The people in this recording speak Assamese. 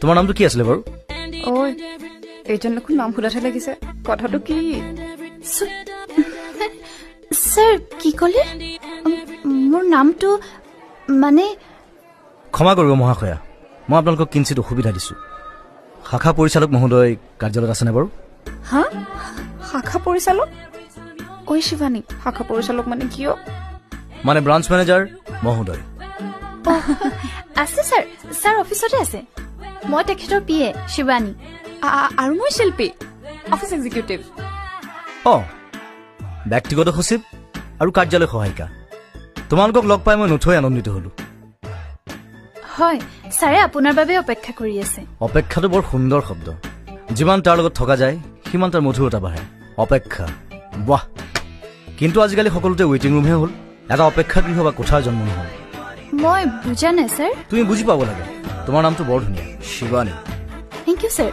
তোমাৰ নামটো কি আছিলে বাৰু? ওই এইজন দেখোন নাম ফুলাঠে লাগিছে কথাটো কি স্যাৰ কি কলে মোৰ নামটো মানে ক্ষমা কৰিব মহাশয়া মই আপোনালোকক কিঞ্চিত অসুবিধা দিছো শাখা পৰিচালক মহোদয় কাৰ্যালয়ত আছেনে বাৰু? হা শাখা পৰিচালক ঐ শিৱানী শাখা পৰিচালক মানে কিয় মানে ব্ৰাঞ্চ মেনেজাৰ মহোদয় আছে স্যাৰ স্যাৰ অফিসতে আছে মই তেখেতৰ পিয়ে শিৱানী আৰু মই শিল্পী অফিচ এক্সিকিউটিভ ব্যক্তিগত সচিব আৰু কাৰ্যালয় সহায়িকা তোমালোকক লগ পাই মই নথৈ আনন্দিত হলো হয় স্যাৰে আপোনাৰ বাবে অপেক্ষা কৰি আছে অপেক্ষাটো বৰ সুন্দৰ শব্দ যিমান তাৰ লগত থকা যায় সিমান তাৰ মধুৰতা বাঢ়ে অপেক্ষা বাহ কিন্তু আজিকালি সকলোতে ৱেটিং ৰুমহে হ'ল এটা অপেক্ষা গৃহ বা কোঠাৰ জন্ম নহয় মই বুজা নাই স্যাৰ তুমি বুজি পাব লাগে তোমাৰ নামটো বৰ ধুনীয়া শিৱানী থ্যাংক ইউ স্যাৰ